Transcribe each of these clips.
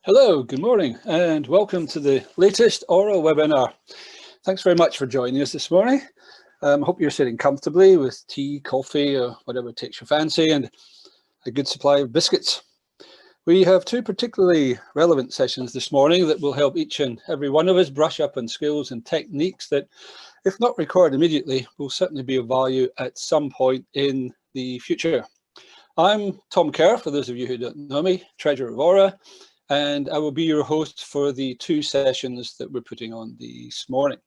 Hello, good morning, and welcome to the latest oral webinar. Thanks very much for joining us this morning. I hope you're sitting comfortably with tea, coffee, or whatever takes your fancy, and a good supply of biscuits. We have two particularly relevant sessions this morning that will help each and every one of us brush up on skills and techniques that, if not required immediately, will certainly be of value at some point in the future. I'm Tom Kerr, for those of you who don't know me, Treasurer of Aura, and I will be your host for the two sessions that we're putting on this morning.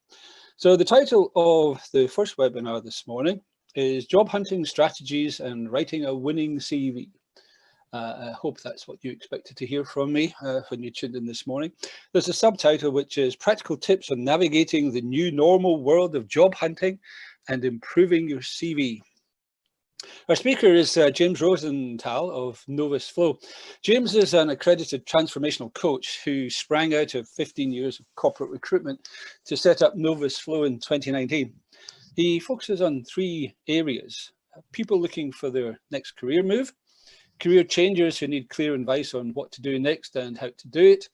So the title of the first webinar this morning is Job Hunting Strategies and Writing a Winning CV. I hope that's what you expected to hear from me when you tuned in this morning. There's a subtitle which is Practical Tips on Navigating the New Normal World of Job Hunting and Improving Your CV. Our speaker is James Rosenthal of Novus. James is an accredited transformational coach who sprang out of 15 years of corporate recruitment to set up Novus in 2019. He focuses on three areas: people looking for their next career move, career changers who need clear advice on what to do next and how to do it,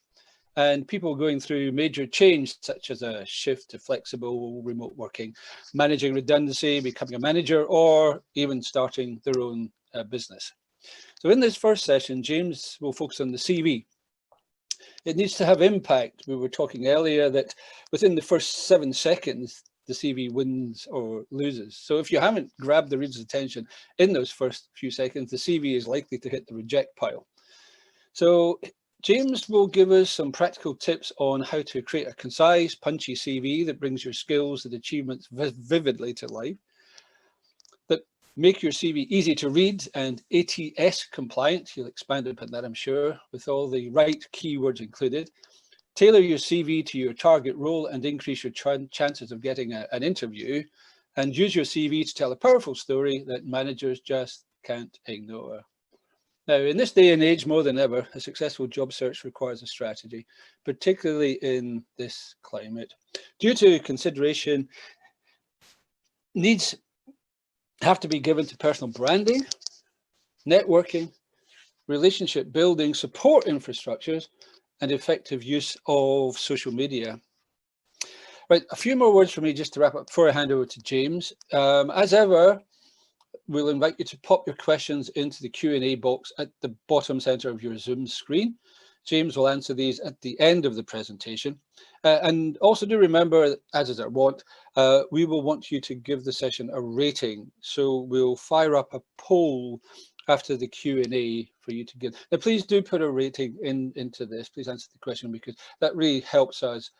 and people going through major change, such as a shift to flexible remote working, managing redundancy, becoming a manager, or even starting their own business. So in this first session, James will focus on the CV. It needs to have impact. We were talking earlier that within the first 7 seconds, the CV wins or loses. So if you haven't grabbed the reader's attention in those first few seconds, the CV is likely to hit the reject pile. So James will give us some practical tips on how to create a concise, punchy CV that brings your skills and achievements vividly to life, that make your CV easy to read and ATS compliant. He'll expand upon that, I'm sure, with all the right keywords included. Tailor your CV to your target role and increase your chances of getting an interview, and use your CV to tell a powerful story that managers just can't ignore. Now, in this day and age, more than ever, a successful job search requires a strategy, particularly in this climate. Due to consideration, needs have to be given to personal branding, networking, relationship building, support infrastructures, and effective use of social media. Right, a few more words from me just to wrap up before I hand over to James. As ever, we'll invite you to pop your questions into the Q&A box at the bottom center of your Zoom screen. James will answer these at the end of the presentation. And also do remember, as is our wont, we will want you to give the session a rating. So we'll fire up a poll after the Q&A for you to give. Now, please do put a rating into this. Please answer the question, because that really helps us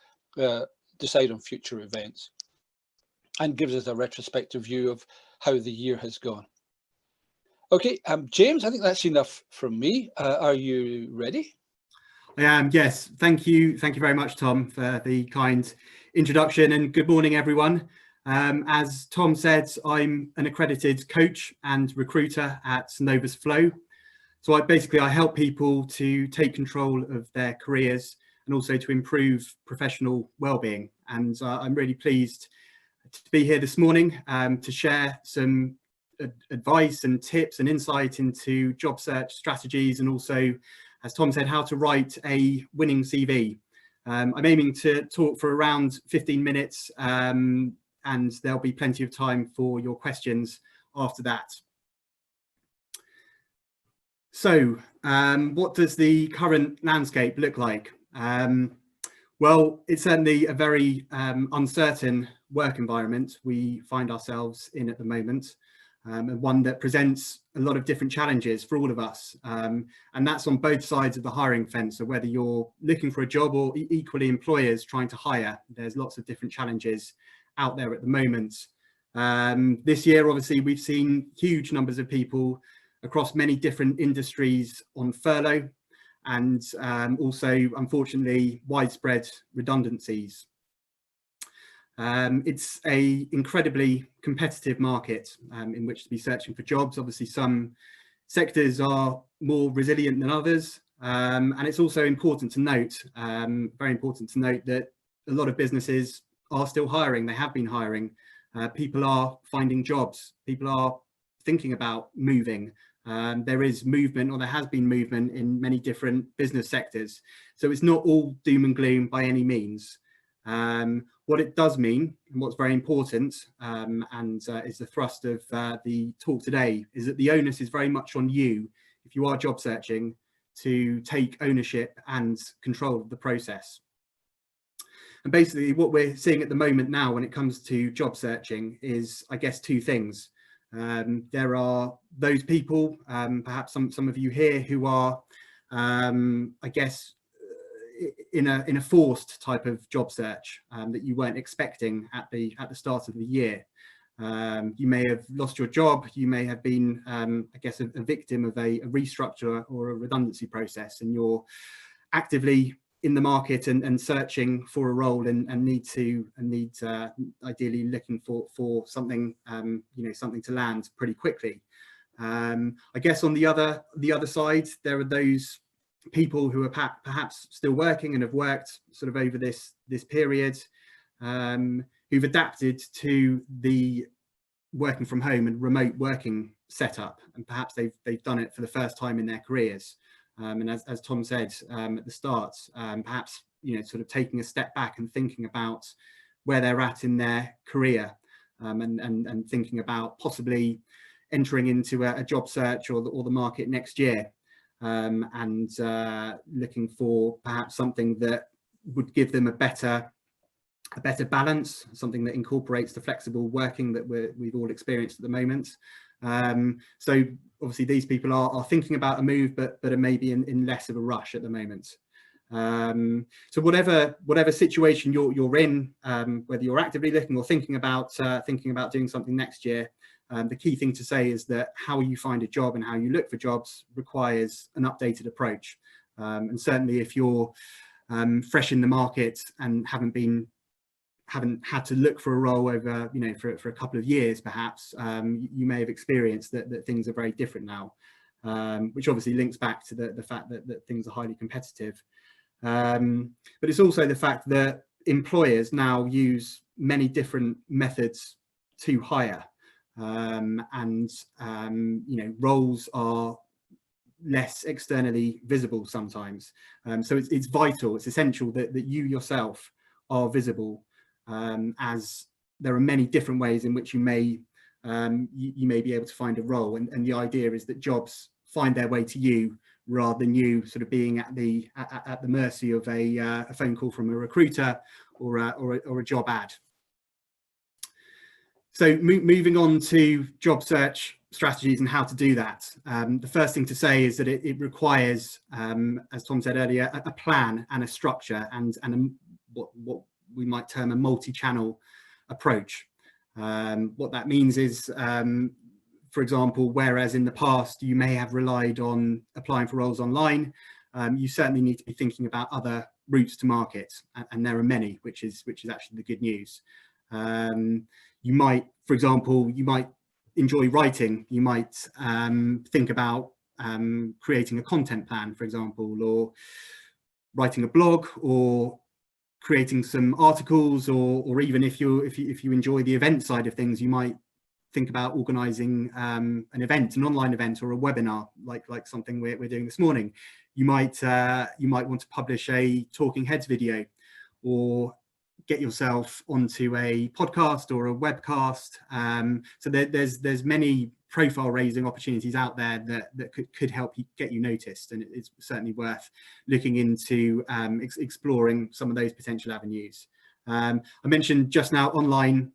decide on future events and gives us a retrospective view of how the year has gone. Okay, James, I think that's enough from me. Are you ready? I am, yes. Thank you. Thank you very much, Tom, for the kind introduction, and good morning, everyone. As Tom said, I'm an accredited coach and recruiter at Novus Flow. So I help people to take control of their careers and also to improve professional well-being. And I'm really pleased to be here this morning to share some advice and tips and insight into job search strategies, and also, as Tom said, how to write a winning CV. I'm aiming to talk for around 15 minutes and there'll be plenty of time for your questions after that. So what does the current landscape look like? Well, it's certainly a very uncertain work environment we find ourselves in at the moment, and one that presents a lot of different challenges for all of us. And that's on both sides of the hiring fence. So whether you're looking for a job or equally employers trying to hire, there's lots of different challenges out there at the moment. This year, obviously, we've seen huge numbers of people across many different industries on furlough, and also, unfortunately, widespread redundancies. It's an incredibly competitive market in which to be searching for jobs. Obviously, some sectors are more resilient than others, and it's also important to note, very important to note, that a lot of businesses are still hiring. They have been hiring. People are finding jobs. People are thinking about moving. There is movement, or there has been movement in many different business sectors. So it's not all doom and gloom by any means. What it does mean, and what's very important, and is the thrust of the talk today, is that the onus is very much on you, if you are job searching, to take ownership and control of the process. And basically what we're seeing at the moment now when it comes to job searching is, I guess, two things. There are those people, perhaps some of you here, who are, I guess, in a forced type of job search that you weren't expecting at the start of the year. You may have lost your job, you may have been, I guess, a victim of a restructure or a redundancy process, and you're actively in the market and searching for a role and need ideally looking for something, something to land pretty quickly. I guess on the other side, there are those people who are perhaps still working and have worked sort of over this period, who've adapted to the working from home and remote working setup, and perhaps they've done it for the first time in their careers. And as Tom said at the start, perhaps sort of taking a step back and thinking about where they're at in their career, and thinking about possibly entering into a job search or the market next year, and looking for perhaps something that would give them a better balance, something that incorporates the flexible working that we've all experienced at the moment. So obviously these people are thinking about a move, but are maybe in less of a rush at the moment. So whatever situation you're in, whether you're actively looking or thinking about doing something next year, the key thing to say is that how you find a job and how you look for jobs requires an updated approach. And certainly if you're fresh in the market and haven't had to look for a role over, for a couple of years, perhaps, you may have experienced that things are very different now, which obviously links back to the fact that things are highly competitive. But it's also the fact that employers now use many different methods to hire, and roles are less externally visible sometimes. So it's vital, it's essential that you yourself are visible, as there are many different ways in which you may be able to find a role, and the idea is that jobs find their way to you rather than you sort of being at the mercy of a phone call from a recruiter or a job ad. So moving on to job search strategies and how to do that. The first thing to say is that it requires, as Tom said earlier, a plan and a structure, and what we might term a multi-channel approach. What that means is, for example, whereas in the past you may have relied on applying for roles online, you certainly need to be thinking about other routes to market, and there are many, which is actually the good news. You might, for example, enjoy writing. You might think about creating a content plan, for example, or writing a blog, or creating some articles, or even if you enjoy the event side of things, you might think about organizing an online event or a webinar like something we're doing this morning. You might want to publish a talking heads video, or get yourself onto a podcast or a webcast. So there's many profile raising opportunities out there that could help you get you noticed, and it's certainly worth looking into exploring some of those potential avenues. I mentioned just now online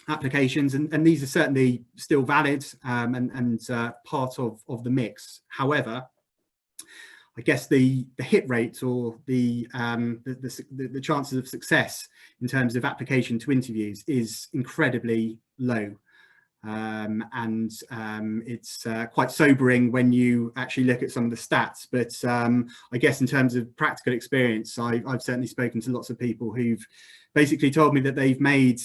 applications, and these are certainly still valid, and part of the mix. However, I guess the hit rate, or the chances of success in terms of application to interviews is incredibly low, and it's quite sobering when you actually look at some of the stats. But I guess in terms of practical experience, I've certainly spoken to lots of people who've basically told me that they've made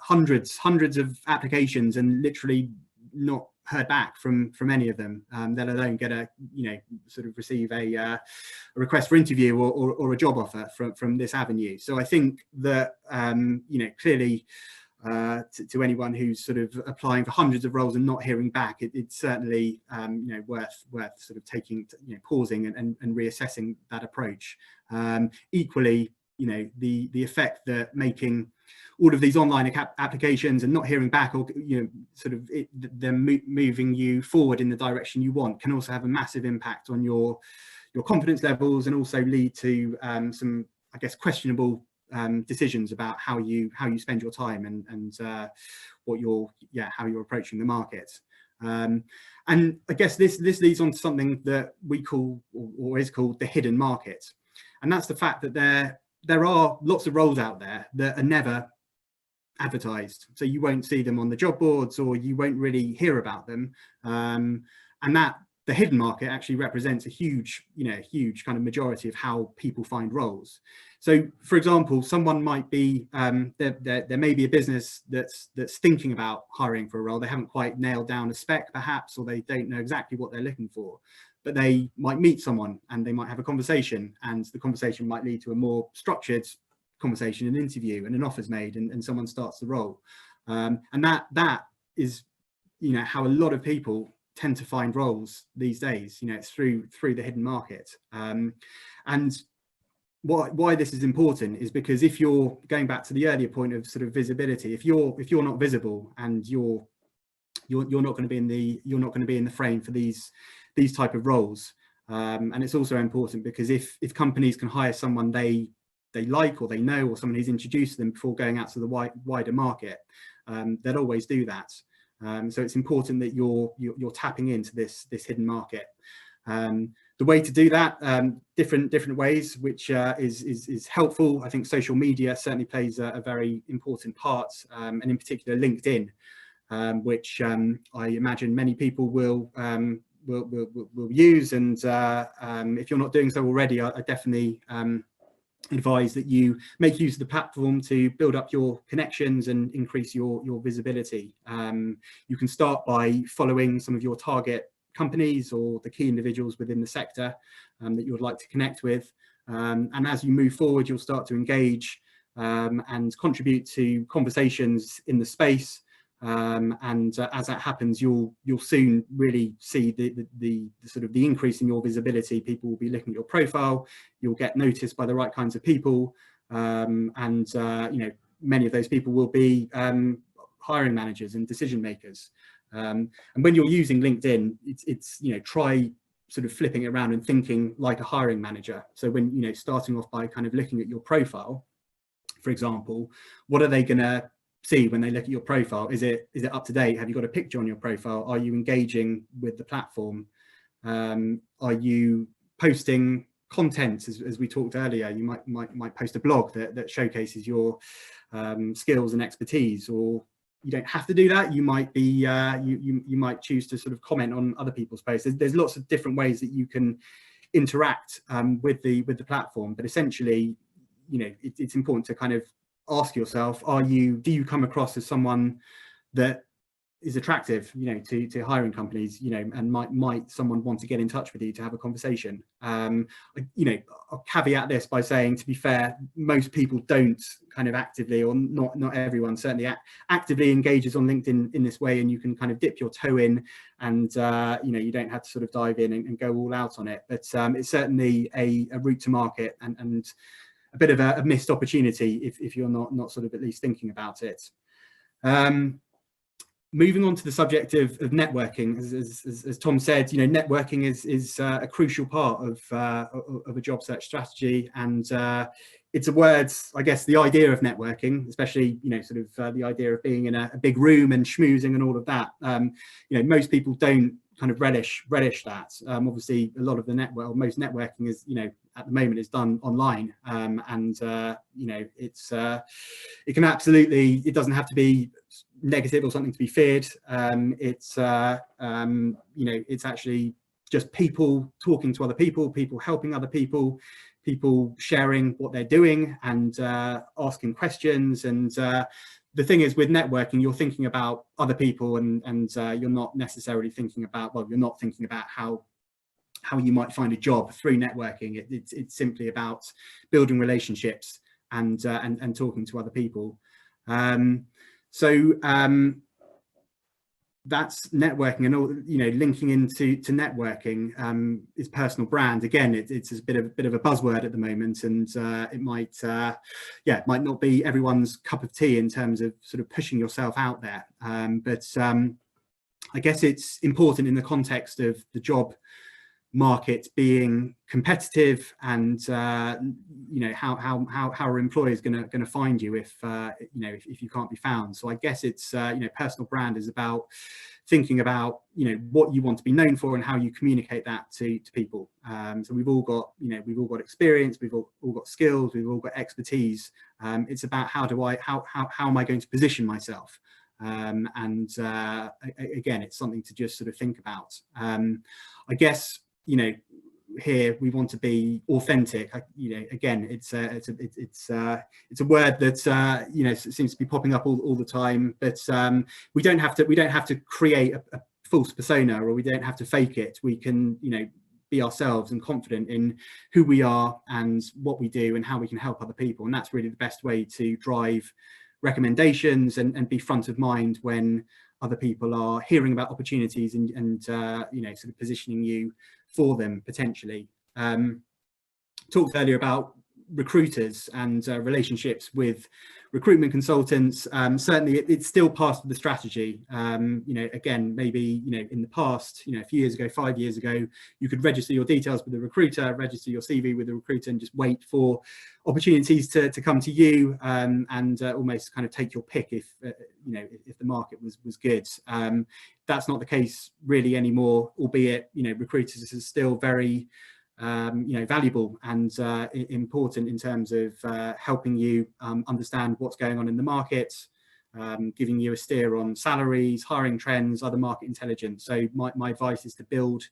hundreds of applications and literally not heard back from any of them, let alone get sort of receive a request for interview or a job offer from this avenue. So I think that clearly to anyone who's sort of applying for hundreds of roles and not hearing back. It's certainly worth sort of taking, pausing and reassessing that approach. Equally, the effect that making all of these online applications and not hearing back, or them moving you forward in the direction you want, can also have a massive impact on your confidence levels, and also lead to some, I guess, questionable decisions about how you spend your time and how you're approaching the market. And I guess this leads on to something that we call, or is called, the hidden market. And that's the fact that there are lots of roles out there that are never advertised, so you won't see them on the job boards, or you won't really hear about them, and that the hidden market actually represents a huge kind of majority of how people find roles. So, for example, someone might be there may be a business that's thinking about hiring for a role. They haven't quite nailed down a spec, perhaps, or they don't know exactly what they're looking for, but they might meet someone and they might have a conversation, and the conversation might lead to a more structured conversation, an interview, and an offer's made, and someone starts the role. And that is how a lot of people tend to find roles these days. It's through the hidden market. And why this is important is because, if you're going back to the earlier point of sort of visibility, if you're not visible, and you're not going to be in the frame for these type of roles, and it's also important because if companies can hire someone they like, or they know, or someone who's introduced them before going out to the wider market, they'll always do that. So it's important that you're tapping into this hidden market. The way to do that, different ways, which is helpful. I think social media certainly plays a very important part, and in particular LinkedIn, which I imagine many people will use. And if you're not doing so already, I definitely advise that you make use of the platform to build up your connections and increase your visibility. You can start by following some of your target companies or the key individuals within the sector that you would like to connect with, and as you move forward, you'll start to engage and contribute to conversations in the space. And as that happens, you'll soon really see the sort of the increase in your visibility. People will be looking at your profile. You'll get noticed by the right kinds of people, and many of those people will be hiring managers and decision makers. And when you're using LinkedIn, it's try sort of flipping it around and thinking like a hiring manager. So when starting off by kind of looking at your profile, for example, what are they going to see when they look at your profile? Is it up to date? Have you got a picture on your profile? Are you engaging with the platform? Are you posting content, as we talked earlier? You might post a blog that showcases your skills and expertise, or you don't have to do that. You might be you might choose to sort of comment on other people's posts. There's lots of different ways that you can interact with the platform, but essentially, it's important to kind of ask yourself, do you come across as someone that is attractive, to hiring companies, and might someone want to get in touch with you to have a conversation? I'll caveat this by saying, to be fair, most people don't kind of actively, or not everyone certainly actively engages on LinkedIn in this way, and you can kind of dip your toe in, and you don't have to sort of dive in and go all out on it. But it's certainly a route to market, and a bit of a missed opportunity if you're not sort of at least thinking about it. Moving on to the subject of networking, as Tom said, networking is a crucial part of a job search strategy, and it's a word, I guess, the idea of networking, especially sort of the idea of being in a big room and schmoozing and all of that. Most people don't kind of relish that. Obviously, a lot of the most networking is at the moment is done online, and it's it can absolutely, it doesn't have to be negative or something to be feared. It's it's actually just people talking to other people helping other people sharing what they're doing, and asking questions. And the thing is, with networking, you're thinking about other people, and you're not necessarily thinking about, you're not thinking about how you might find a job through networking. It's simply about building relationships and talking to other people. So that's networking, and all, you know, linking into networking is personal brand. Again, it's a bit of a buzzword at the moment, and it might not be everyone's cup of tea in terms of sort of pushing yourself out there. But I guess it's important in the context of the job market being competitive, and you know, how are employers going to find you if you know, if you can't be found. So I guess it's you know, personal brand is about thinking about, you know, what you want to be known for and how you communicate that to people. So we've all got, you know, we've all got experience, we've all got skills, we've all got expertise. It's about how am I going to position myself? And again, it's something to just sort of think about. I guess, you know, here we want to be authentic. You know, again, it's a word that you know, seems to be popping up all the time. But we don't have to create a false persona, or we don't have to fake it. We can, you know, be ourselves and confident in who we are and what we do and how we can help other people. And that's really the best way to drive recommendations and be front of mind when other people are hearing about opportunities and you know, sort of positioning you for them potentially. Talked earlier about recruiters and relationships with recruitment consultants. Certainly it's still part of the strategy. You know, again, maybe, you know, in the past, you know, a few years ago, 5 years ago, you could register your details with a recruiter, register your CV with a recruiter, and just wait for opportunities to come to you, and almost kind of take your pick if you know, if the market was good. That's not the case really anymore, albeit, you know, recruiters is still very you know, valuable and important in terms of helping you understand what's going on in the market, giving you a steer on salaries, hiring trends, other market intelligence. So my advice is to build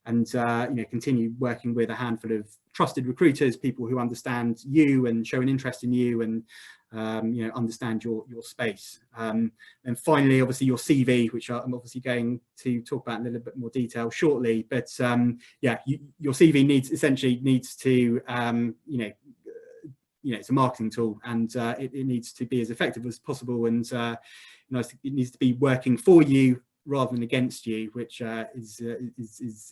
and you know, continue working with a handful of trusted recruiters, people who understand you and show an interest in you, and you know, understand your space. And finally, obviously, your CV, which I'm obviously going to talk about in a little bit more detail shortly. But yeah, your CV needs to you know, it's a marketing tool, and it needs to be as effective as possible, and you know, it needs to be working for you rather than against you, which is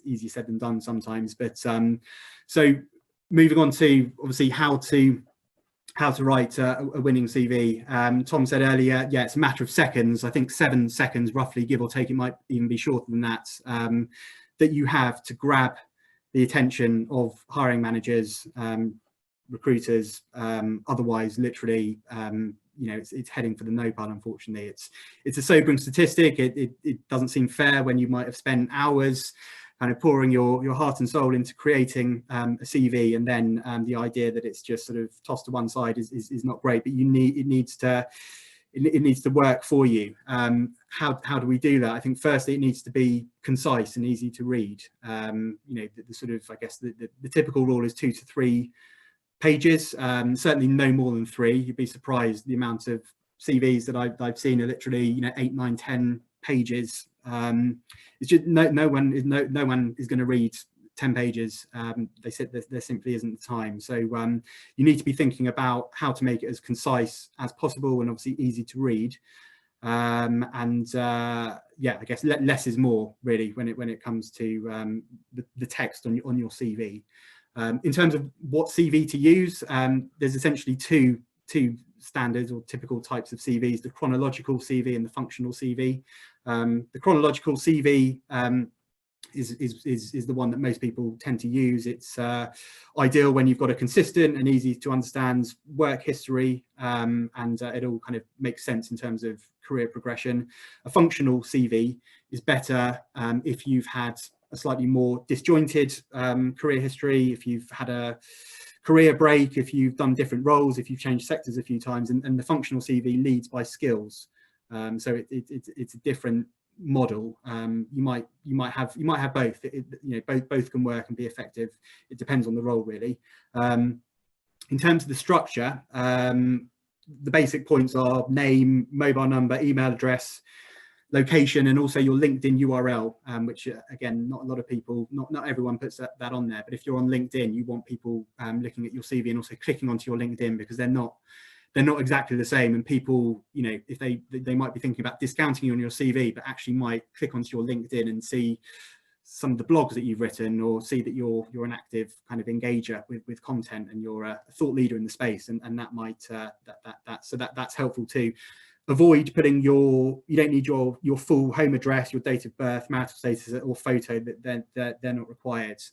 easier said than done sometimes. But so moving on to obviously how to write a winning CV. Tom said earlier, yeah, it's a matter of seconds. I think 7 seconds, roughly, give or take. It might even be shorter than that. That you have to grab the attention of hiring managers, recruiters. Otherwise, literally, you know, it's heading for the no pile. Unfortunately, it's a sobering statistic. It doesn't seem fair when you might have spent hours kind of pouring your heart and soul into creating a CV, and then the idea that it's just sort of tossed to one side is not great. But it needs to work for you. How do we do that? I think firstly, it needs to be concise and easy to read. You know, the sort of, I guess the typical rule is 2 to 3 pages, certainly no more than 3. You'd be surprised the amount of CVs that I've seen are literally, you know, 8, 9, 10 pages. It's just no one is going to read 10 pages. They said there simply isn't the time. So you need to be thinking about how to make it as concise as possible and obviously easy to read. Yeah, I guess less is more really when it comes to the text on your CV. In terms of what CV to use, there's essentially two standards or typical types of CVs: the chronological CV and the functional CV. The chronological CV is the one that most people tend to use. It's ideal when you've got a consistent and easy to understand work history, and it all kind of makes sense in terms of career progression. A functional CV is better if you've had a slightly more disjointed career history, if you've had a career break, if you've done different roles, if you've changed sectors a few times, and the functional CV leads by skills. So it's a different model. You might have both. You know, both can work and be effective. It depends on the role really. In terms of the structure, the basic points are name, mobile number, email address, location, and also your LinkedIn URL, which again, not a lot of people, not everyone puts that on there. But if you're on LinkedIn, you want people looking at your CV and also clicking onto your LinkedIn, because they're not they're not exactly the same, and people, you know, if they might be thinking about discounting you on your CV, but actually might click onto your LinkedIn and see some of the blogs that you've written, or see that you're an active kind of engager with content, and you're a thought leader in the space, and that might that's helpful too. Avoid putting you don't need your full home address, your date of birth, marital status, or photo, that they're not required.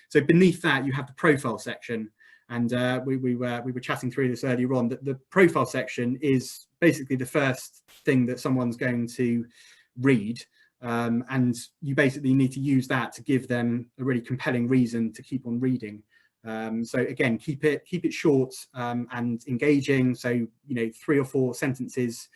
So beneath that you have the profile section, and we were chatting through this earlier on, that the profile section is basically the first thing that someone's going to read. And you basically need to use that to give them a really compelling reason to keep on reading. So again, keep it short and engaging. So, you know, 3 or 4 sentences.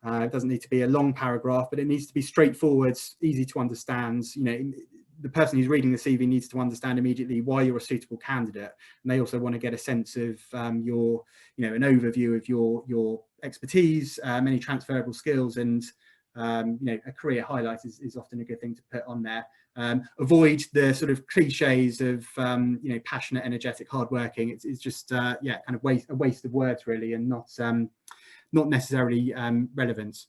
It doesn't need to be a long paragraph, but it needs to be straightforward, easy to understand. You know, the person who's reading the CV needs to understand immediately why you're a suitable candidate, and they also want to get a sense of your, you know, an overview of your expertise, any transferable skills, and you know, a career highlight is often a good thing to put on there. Avoid the sort of cliches of you know, passionate, energetic, hardworking. It's just yeah, kind of a waste of words really, and not necessarily relevant.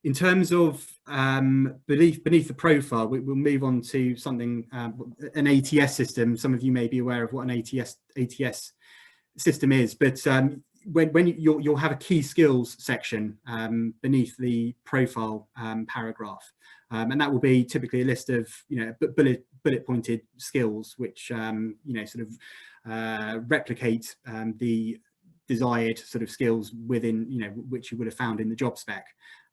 In terms of beneath the profile, we'll move on to something, an ATS system. Some of you may be aware of what an ATS system is, but when you'll have a key skills section beneath the profile paragraph, and that will be typically a list of, you know, bullet pointed skills which you know, sort of replicate the desired sort of skills within, you know, which you would have found in the job spec.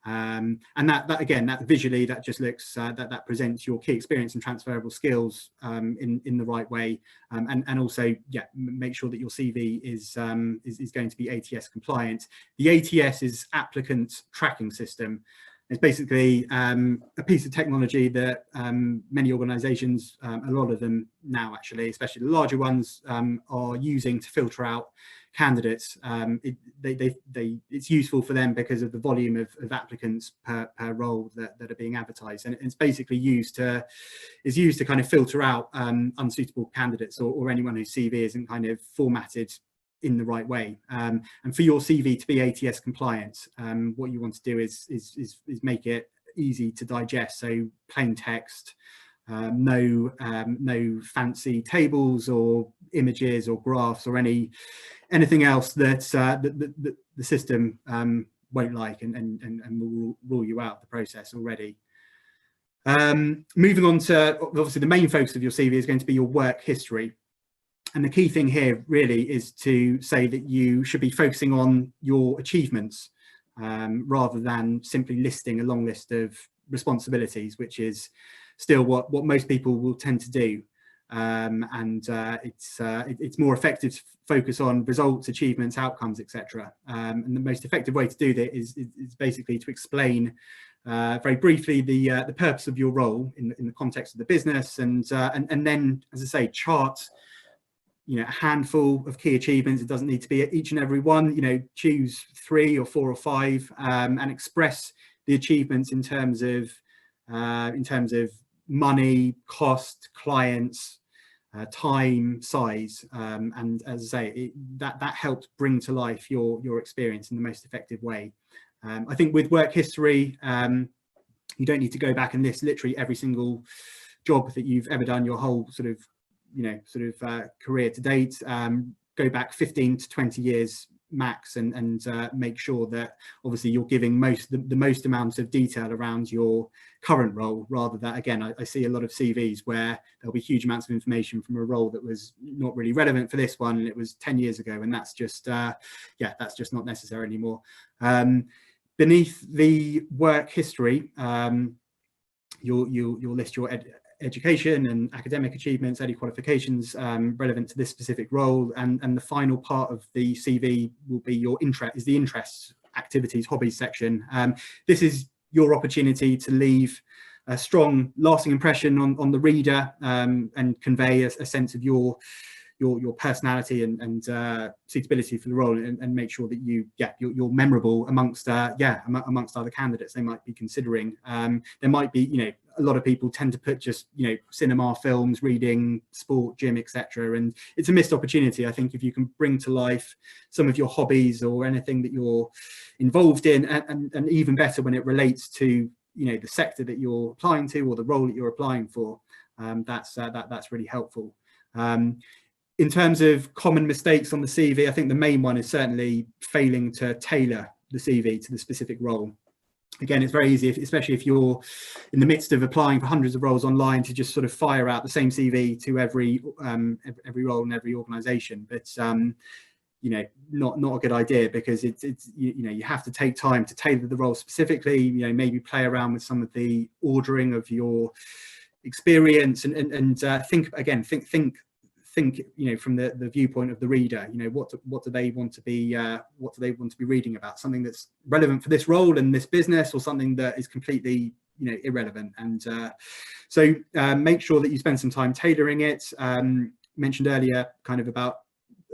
And that again, that visually, that just looks that presents your key experience and transferable skills in the right way, and also, yeah, make sure that your CV is going to be ATS compliant. The ATS is applicant tracking system. It's basically a piece of technology that many organisations, a lot of them now actually, especially the larger ones, are using to filter out candidates. It's useful for them because of the volume of applicants per role that are being advertised, and it's basically used to kind of filter out unsuitable candidates, or anyone whose CV isn't kind of formatted in the right way. And for your CV to be ATS compliant, what you want to do is make it easy to digest. So plain text, no fancy tables or images or graphs or anything else that the system won't like, and will rule you out of the process already. Moving on to, obviously, the main focus of your CV is going to be your work history. And the key thing here really is to say that you should be focusing on your achievements rather than simply listing a long list of responsibilities, which is still what most people will tend to do. It's more effective to focus on results, achievements, outcomes, etc. And the most effective way to do that is basically to explain very briefly the purpose of your role in the context of the business, and then, as I say, chart, you know, a handful of key achievements. It doesn't need to be each and every one. You know, choose 3 or 4 or 5, and express the achievements in terms of money, cost, clients, time, size, and as I say, that helps bring to life your experience in the most effective way. I think with work history, you don't need to go back and list literally every single job that you've ever done, your whole sort of career to date. Go back 15 to 20 years max, and make sure that obviously you're giving the most amount of detail around your current role, rather than, again, I see a lot of CVs where there'll be huge amounts of information from a role that was not really relevant for this one, and it was 10 years ago, and that's just that's just not necessary anymore. Beneath the work history, you'll list your education and academic achievements, any qualifications relevant to this specific role, and the final part of the CV will be your interests, activities, hobbies section. This is your opportunity to leave a strong, lasting impression on the reader, and convey a sense of your your personality and suitability for the role, and make sure that you're memorable amongst amongst other candidates they might be considering. There might be, a lot of people tend to put just, cinema, films, reading, sport, gym, etc. And it's a missed opportunity. I think if you can bring to life some of your hobbies or anything that you're involved in, and even better when it relates to, the sector that you're applying to or the role that you're applying for, that's really helpful. In terms of common mistakes on the CV, I think the main one is certainly failing to tailor the CV to the specific role. Again, it's very easy, especially if you're in the midst of applying for hundreds of roles online, to just sort of fire out the same CV to every role in every organisation. But not a good idea, because it's you have to take time to tailor the role specifically. Maybe play around with some of the ordering of your experience, and think from the viewpoint of the reader. What do they want to be reading about? Something that's relevant for this role and this business, or something that is completely irrelevant? And so make sure that you spend some time tailoring it. Mentioned earlier kind of about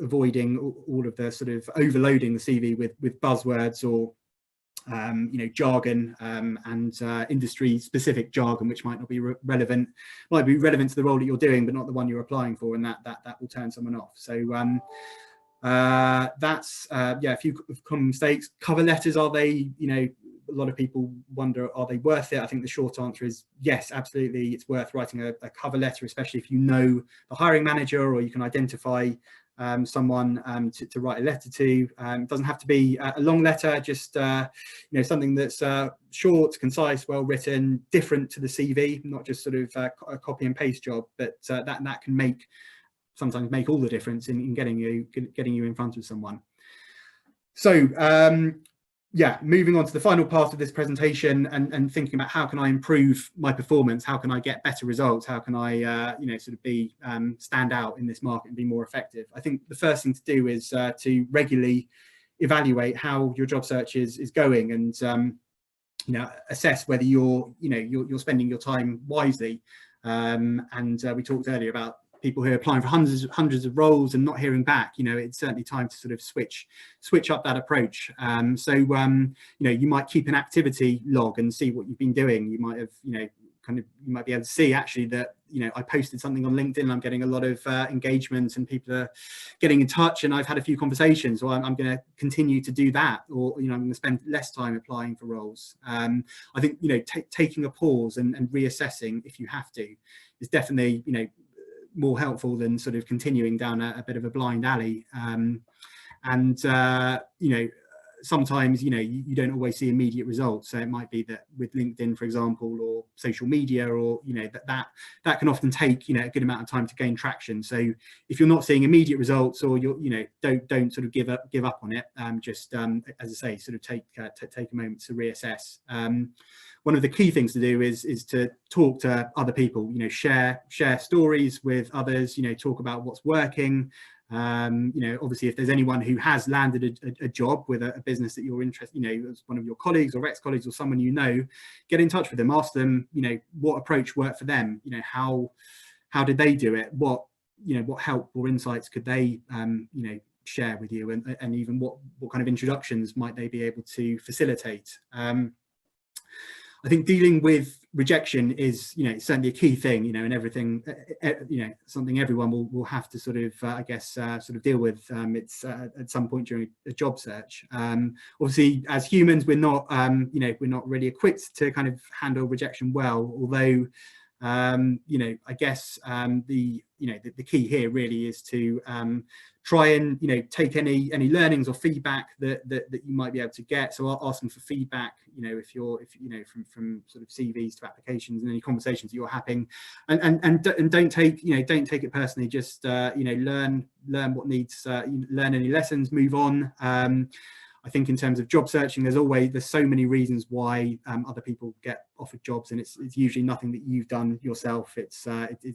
avoiding all of the sort of overloading the CV with buzzwords or jargon, and industry specific jargon, which might not be relevant to the role that you're doing, but not the one you're applying for, and that will turn someone off. So that's a few common mistakes. Cover letters, are they, a lot of people wonder, are they worth it? I think the short answer is yes, absolutely. It's worth writing a cover letter, especially if you know the hiring manager, or you can identify someone to write a letter to. It doesn't have to be a long letter, just something that's short, concise, well written, different to the CV, not just sort of a copy and paste job, but that can sometimes make all the difference in getting you in front of someone. So moving on to the final part of this presentation, and thinking about how can I improve my performance, how can I get better results, how can I sort of be stand out in this market and be more effective. I think the first thing to do is to regularly evaluate how your job search is going, and assess whether you're spending your time wisely. And we talked earlier about people who are applying for hundreds of roles and not hearing back. It's certainly time to sort of switch up that approach. So you might keep an activity log and see what you've been doing. You might have you might be able to see actually that I posted something on LinkedIn, I'm getting a lot of engagement and people are getting in touch, and I've had a few conversations, or I'm going to continue to do that, or I'm going to spend less time applying for roles. I think taking a pause and reassessing if you have to is definitely more helpful than sort of continuing down a bit of a blind alley. Sometimes you don't always see immediate results, so it might be that with LinkedIn, for example, or social media, or that can often take a good amount of time to gain traction. So if you're not seeing immediate results, or don't sort of give up on it, just as I say, sort of take a moment to reassess. One of the key things to do is to talk to other people, share stories with others, talk about what's working. Obviously, if there's anyone who has landed a job with a business that you're interested, as one of your colleagues or ex-colleagues or someone get in touch with them, ask them, what approach worked for them, how did they do it, what help or insights could they share with you, and even what kind of introductions might they be able to facilitate. I think dealing with rejection is, certainly a key thing, and everything, something everyone will have to sort of, sort of deal with. It's at some point during a job search. Obviously, as humans, we're not really equipped to kind of handle rejection well. Although, I guess the key here really is to try and take any learnings or feedback that you might be able to get. So asking for feedback, if from sort of CVs to applications and any conversations that you're having, and don't take it personally. Just learn what needs, learn any lessons, move on. I think in terms of job searching, there's so many reasons why other people get offered jobs, and it's usually nothing that you've done yourself. It's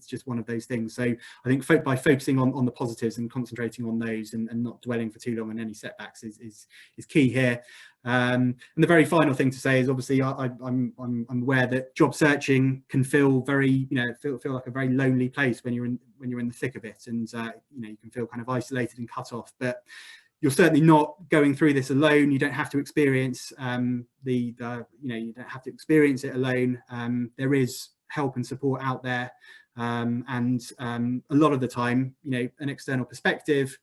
just one of those things. So I think by focusing on the positives and concentrating on those, and not dwelling for too long on any setbacks is key here. And the very final thing to say is, obviously, I'm aware that job searching can feel very, feel like a very lonely place when you're in the thick of it, and you can feel kind of isolated and cut off. But you're certainly not going through this alone. You don't have to experience you don't have to experience it alone. There is help and support out there, and a lot of the time, an external perspective,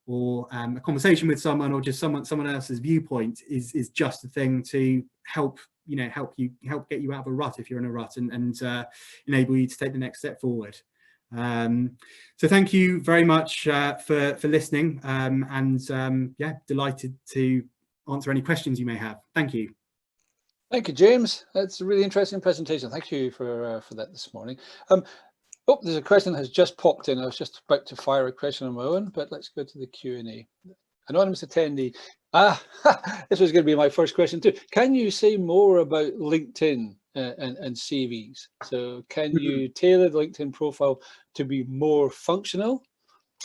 or a conversation with someone, or just someone else's viewpoint is just a thing to help get you out of a rut if you're in a rut, and enable you to take the next step forward. So thank you very much for listening, and yeah, delighted to answer any questions you may have. Thank you. Thank you, James. That's a really interesting presentation. Thank you for that this morning. Oh, there's a question that has just popped in. I was just about to fire a question on my own, but let's go to the Q&A. Anonymous attendee. This was going to be my first question too. Can you say more about LinkedIn and CVs? So can you tailor the LinkedIn profile to be more functional,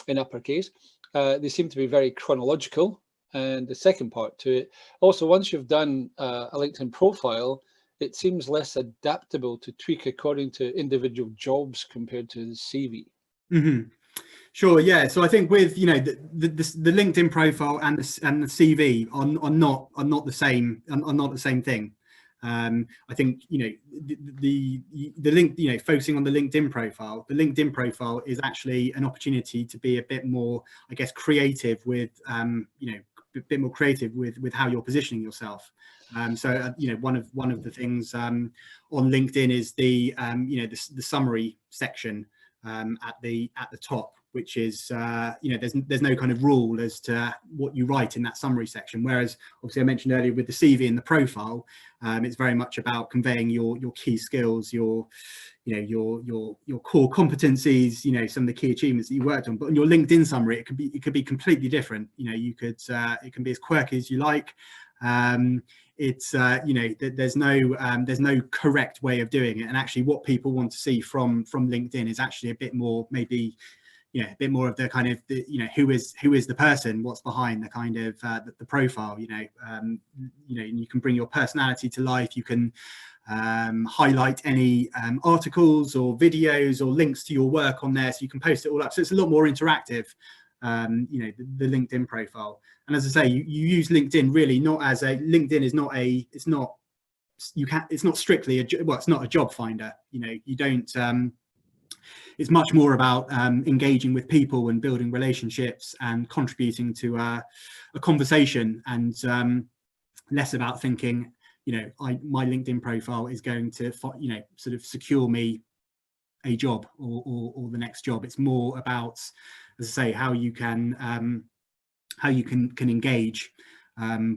in uppercase? They seem to be very chronological. And the second part to it, also, once you've done a LinkedIn profile, it seems less adaptable to tweak according to individual jobs compared to the CV. Sure, yeah. So I think with the LinkedIn profile and the CV are not the same thing. I think the link, focusing on the LinkedIn profile. The LinkedIn profile is actually an opportunity to be a bit more, I guess, creative with a bit more creative with how you're positioning yourself. So one of the things on LinkedIn is the summary section at the top, which is there's no kind of rule as to what you write in that summary section. Whereas obviously I mentioned earlier with the CV and the profile, it's very much about conveying your key skills, your core competencies, some of the key achievements that you worked on. But on your LinkedIn summary, it could be completely different. It can be as quirky as you like. It's there's no correct way of doing it, and actually what people want to see from LinkedIn is actually a bit more, maybe a bit more of the kind of who is the person, what's behind the kind of the profile. And you can bring your personality to life. You can highlight any articles or videos or links to your work on there, so you can post it all up. So it's a lot more interactive, the LinkedIn profile. And as I say, you use LinkedIn really not as a, LinkedIn is not a, it's not strictly it's not a job finder. You don't, it's much more about engaging with people and building relationships and contributing to a conversation, and less about thinking, my LinkedIn profile is going to, sort of secure me a job or the next job. It's more about, as I say, how you can engage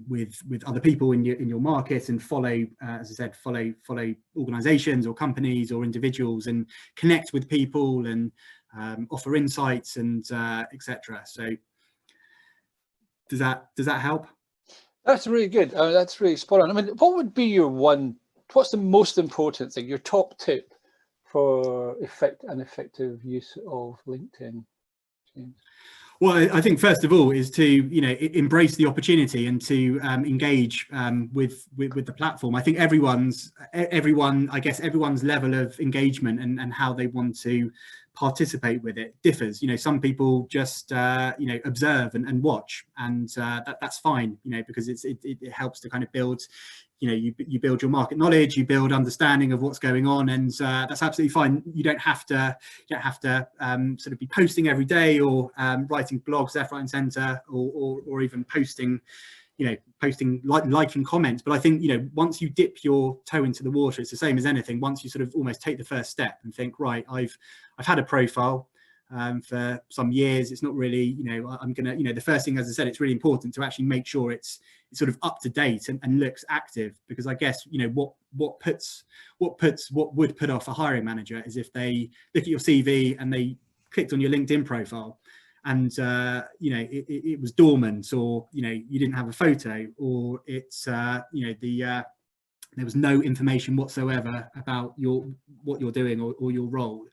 with other people in your market, and follow, as I said, follow organizations or companies or individuals, and connect with people, and offer insights, and etc. So does that help? That's really good. That's really spot on. I mean, what would be what's the most important thing, your top tip for effective use of LinkedIn, James? Well, I think first of all is to embrace the opportunity and to engage with the platform. I think everyone, I guess everyone's level of engagement and how they want to participate with it differs. Some people just observe and watch, and that's fine. Because it helps to kind of build. You build your market knowledge, you build understanding of what's going on, and that's absolutely fine. You don't have to sort of be posting every day, or writing blogs left, right, and centre, or even posting, liking comments. But I think once you dip your toe into the water, it's the same as anything. Once you sort of almost take the first step and think, right, I've had a profile for some years. It's not really, I'm gonna, the first thing, as I said, it's really important to actually make sure it's sort of up to date and looks active, because I guess what would put off a hiring manager is if they look at your CV and they clicked on your LinkedIn profile and it was dormant, or you didn't have a photo, or it's there was no information whatsoever about what you're doing or your role.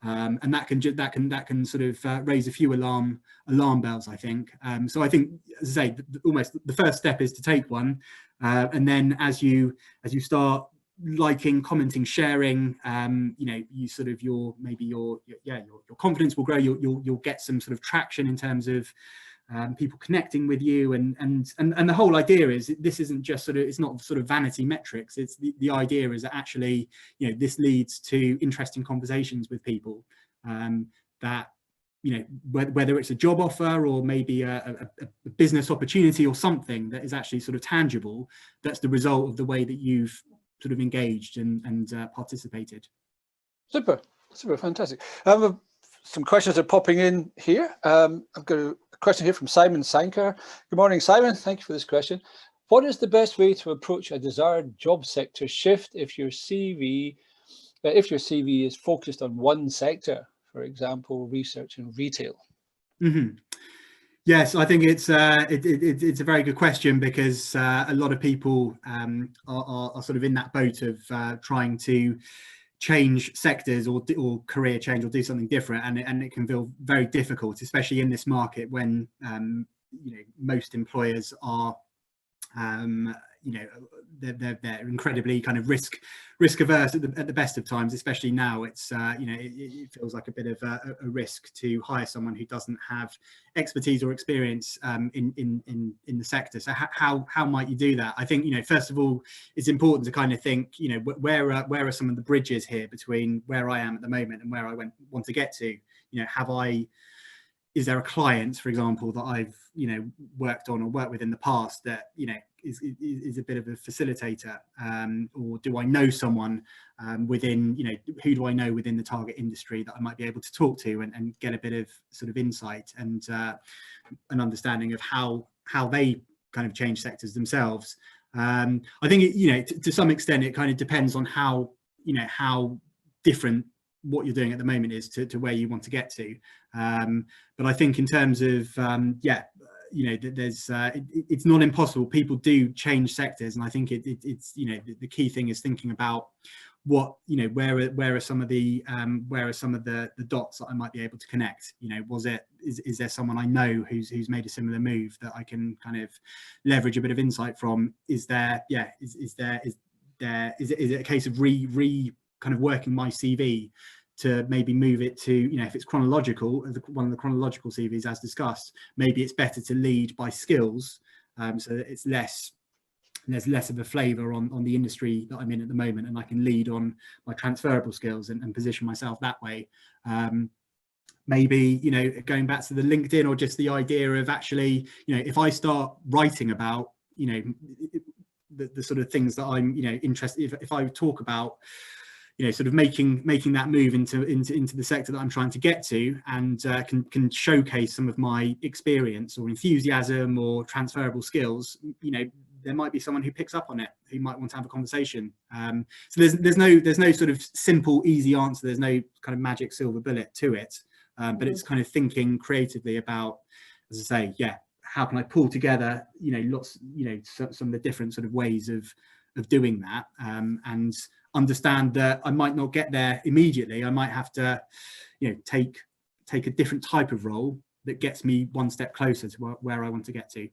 and that can sort of raise a few alarm bells, I think. So I think, as I say, almost the first step is to take one, and then as you start liking, commenting, sharing, you sort of your confidence will grow. You'll get some sort of traction in terms of people connecting with you, and the whole idea is this isn't just it's not sort of vanity metrics. It's the idea is that actually, this leads to interesting conversations with people, that whether it's a job offer or maybe a business opportunity or something that is actually sort of tangible, that's the result of the way that you've sort of engaged and participated. Super fantastic. Some questions are popping in here. I've got a question here from Simon Sanker. Good morning, Simon. Thank you for this question. What is the best way to approach a desired job sector shift if your CV is focused on one sector, for example, research and retail? Mm-hmm. Yes, I think it's a very good question, because a lot of people are sort of in that boat of trying to change sectors or career change or do something different, and it can feel very difficult, especially in this market when most employers are they're incredibly kind of risk averse at the best of times. Especially now, it's it feels like a bit of a risk to hire someone who doesn't have expertise or experience in the sector. So how might you do that? I think first of all, it's important to kind of think where are some of the bridges here between where I am at the moment and where I want to get to. Is there a client, for example, that I've worked on or worked with in the past that is a bit of a facilitator, or do I know someone within who do I know within the target industry that I might be able to talk to and get a bit of sort of insight and an understanding of how they kind of change sectors themselves. I think to some extent it kind of depends on how different what you're doing at the moment is to where you want to get to, but I think in terms of there's it's not impossible. People do change sectors, and I think it's the key thing is thinking about what where are some of the dots that I might be able to connect. Is there someone I know who's made a similar move that I can kind of leverage a bit of insight from? Is it a case of kind of working my CV to maybe move it to, if it's chronological, one of the chronological CVs as discussed, maybe it's better to lead by skills, so that there's less of a flavour on the industry that I'm in at the moment, and I can lead on my transferable skills and position myself that way. Maybe, going back to the LinkedIn, or just the idea of actually, if I start writing about, the sort of things that I'm, interested, if I talk about, sort of making that move into the sector that I'm trying to get to, and can showcase some of my experience or enthusiasm or transferable skills, there might be someone who picks up on it, who might want to have a conversation. So there's no sort of simple, easy answer. There's no kind of magic silver bullet to it, but it's kind of thinking creatively about, as I say, how can I pull together, lots, some of the different sort of ways of doing that, and understand that I might not get there immediately. I might have to, take a different type of role that gets me one step closer to where I want to get to.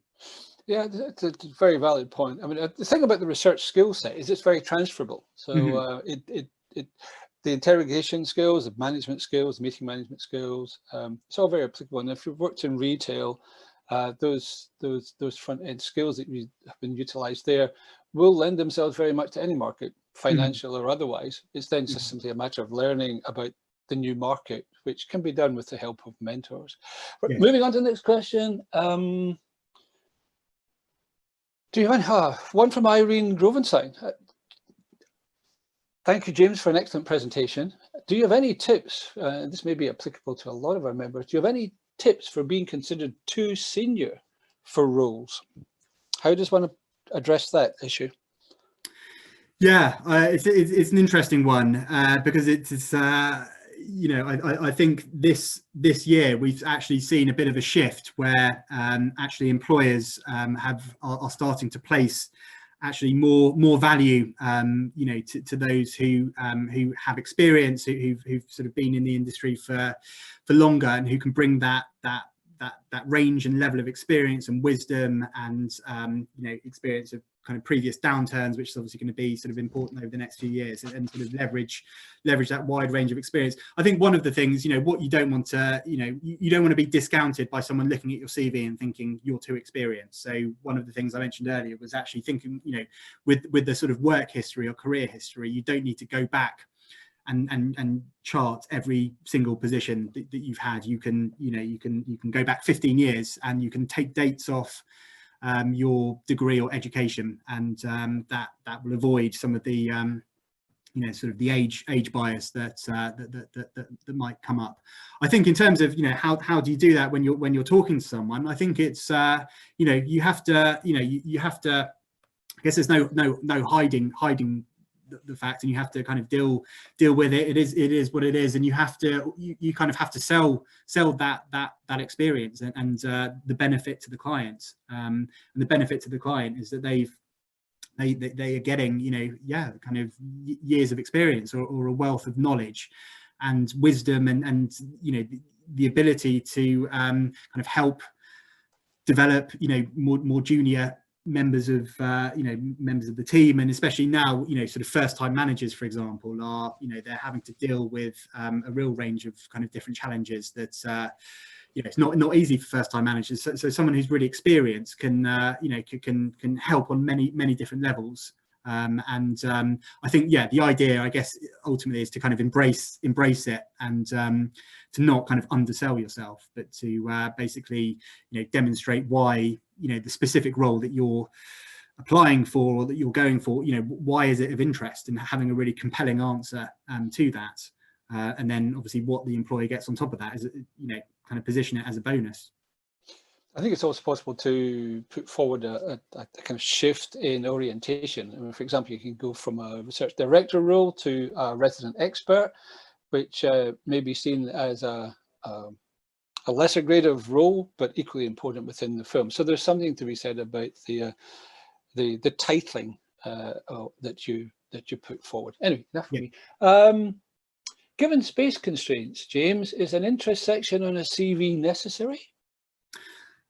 Yeah, it's a very valid point. I mean, the thing about the research skill set is it's very transferable. So the interrogation skills, the management skills, meeting management skills, it's all very applicable. And if you've worked in retail, those front end skills that have been utilized there will lend themselves very much to any market, financial or otherwise. It's then just simply a matter of learning about the new market, which can be done with the help of mentors. But moving on to the next question. Do you have one from Irene Rosenthal? Thank you, James, for an excellent presentation. Do you have any tips? This may be applicable to a lot of our members. Do you have any tips for being considered too senior for roles? How does one address that issue? Yeah, it's an interesting one, because it's I think this year we've actually seen a bit of a shift where actually employers are starting to place actually more value, you know, to those who have experience, who've sort of been in the industry for longer, and who can bring that range and level of experience and wisdom and you know, experience of kind of previous downturns, which is obviously going to be sort of important over the next few years, and sort of leverage that wide range of experience. I think one of the things, you know, what you don't want to, you know, you don't want to be discounted by someone looking at your CV and thinking you're too experienced. So one of the things I mentioned earlier was actually thinking, you know, with the sort of work history or career history, you don't need to go back and chart every single position that you've had. You can, you know, you can go back 15 years and you can take dates off your degree or education, and that will avoid some of the you know, sort of the age bias that might come up. I think in terms of, you know, how do you do that when you're talking to someone? I think it's you know, you have to, you know, you have to, I guess there's no hiding the fact, and you have to kind of deal with it. It is what it is, and you have to, you kind of have to sell that experience and the benefit to the client. And the benefit to the client is that they are getting, you know, yeah, kind of years of experience or a wealth of knowledge and wisdom, and you know, the ability to kind of help develop, you know, more junior members of the team. And especially now, you know, sort of first-time managers, for example, are, you know, they're having to deal with a real range of kind of different challenges that you know, it's not easy for first-time managers. So someone who's really experienced can you know, can help on many different levels. And I think, yeah, the idea, I guess, ultimately is to kind of embrace it, and to not kind of undersell yourself, but to basically, you know, demonstrate why, you know, the specific role that you're applying for or that you're going for, you know, why is it of interest, and having a really compelling answer to that. And then obviously what the employer gets on top of that is, you know, kind of position it as a bonus. I think it's also possible to put forward a kind of shift in orientation. I mean, for example, you can go from a research director role to a resident expert, which may be seen as a lesser grade of role, but equally important within the firm. So there's something to be said about the titling that you put forward. Anyway, enough of me. Given space constraints, James, is an interest section on a CV necessary?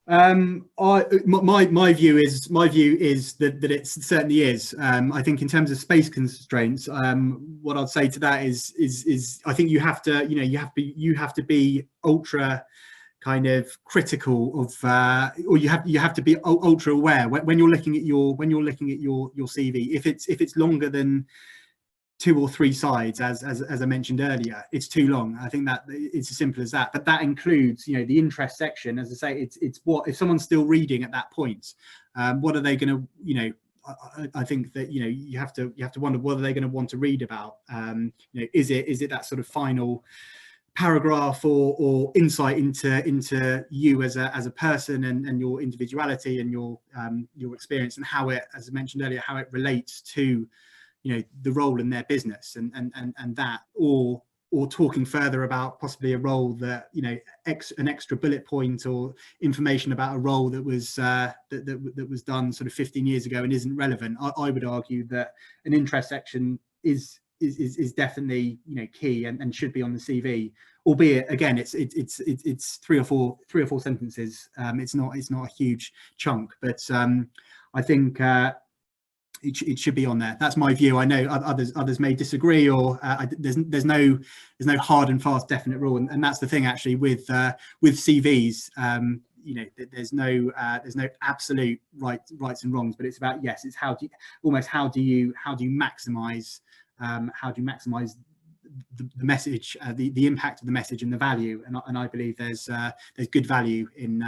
My view is that it certainly is. I think in terms of space constraints, what I'd say to that is I think you have to, you know, you have to be ultra kind of critical of, or you have to be ultra aware when you're looking at your CV. If it's longer than 2 or 3 sides, as I mentioned earlier, it's too long. I think that it's as simple as that. But that includes, you know, the interest section. As I say, it's what if someone's still reading at that point, what are they going to, you know, I think that, you know, you have to wonder, what are they going to want to read about? You know, is it that sort of final paragraph or insight into you as a person, and your individuality and your experience, and how it, as I mentioned earlier, how it relates to, you know, the role in their business, and that, or talking further about possibly a role that, you know, an extra bullet point or information about a role that was that was done sort of 15 years ago and isn't relevant. I would argue that an interest section is definitely, you know, key and should be on the CV, albeit again it's 3 or 4 sentences. It's not a huge chunk, but I think it should be on there. That's my view. I know others may disagree, or there's no hard and fast definite rule, and that's the thing actually with CVs. You know, there's no absolute rights and wrongs, but it's about, yes, it's how do you maximize the message, the impact of the message and the value, and I believe there's good value in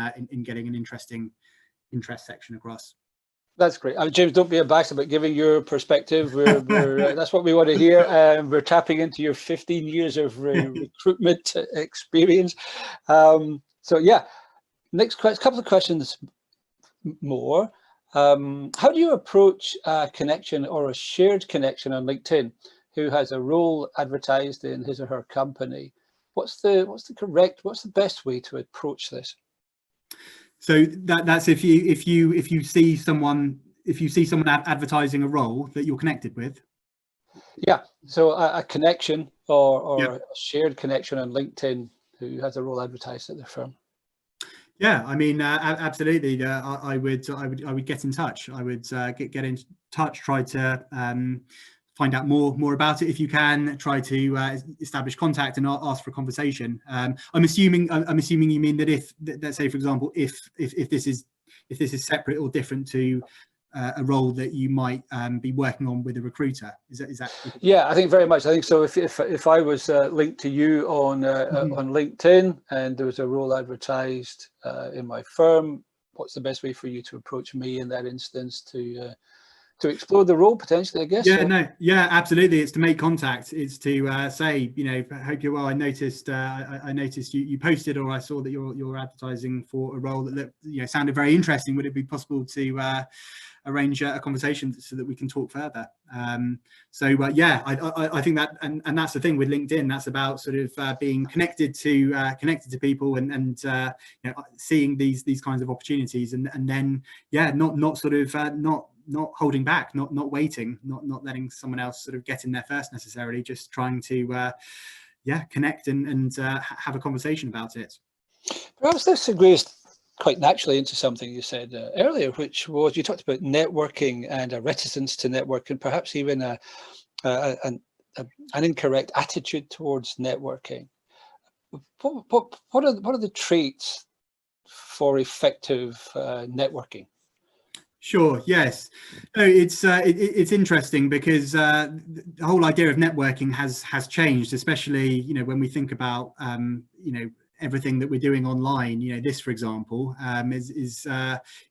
getting an interesting interest section across. That's great. James, don't be abashed about giving your perspective. We're that's what we want to hear. We're tapping into your 15 years of recruitment experience. So yeah, next couple of questions more. How do you approach a connection or a shared connection on LinkedIn who has a role advertised in his or her company? What's the best way to approach this? So that's if you see someone if you see someone advertising a role that you're connected with. Yeah, so a connection or Yeah. a shared connection on LinkedIn who has a role advertised at their firm. Yeah, I mean, absolutely. I would get in touch. I would get in touch. Try to find out more about it if you can. Try to establish contact and ask for a conversation. I'm assuming you mean that if, let's say, for example, if this is separate or different to a role that you might be working on with a recruiter. Is that? Yeah, I think very much. I think so. If I was linked to you on LinkedIn and there was a role advertised in my firm, what's the best way for you to approach me in that instance to explore the role potentially? I guess. Yeah, no, yeah, absolutely. It's to make contact. It's to say, you know, hope you're well. I noticed you posted, or I saw that you're advertising for a role that looked, you know, sounded very interesting. Would it be possible to arrange a conversation so that we can talk further? Yeah, I think that, and that's the thing with LinkedIn. That's about sort of being connected to people and you know, seeing these kinds of opportunities, and then yeah, not sort of not holding back, not waiting, not letting someone else sort of get in there first necessarily, just trying to yeah, connect and have a conversation about it. Perhaps this segues quite naturally into something you said earlier, which was you talked about networking and a reticence to network, and perhaps even an incorrect attitude towards networking. What are the traits for effective networking? Sure. Yes. No, it's interesting because the whole idea of networking has changed, especially, you know, when we think about you know, everything that we're doing online. You know, this, for example, is you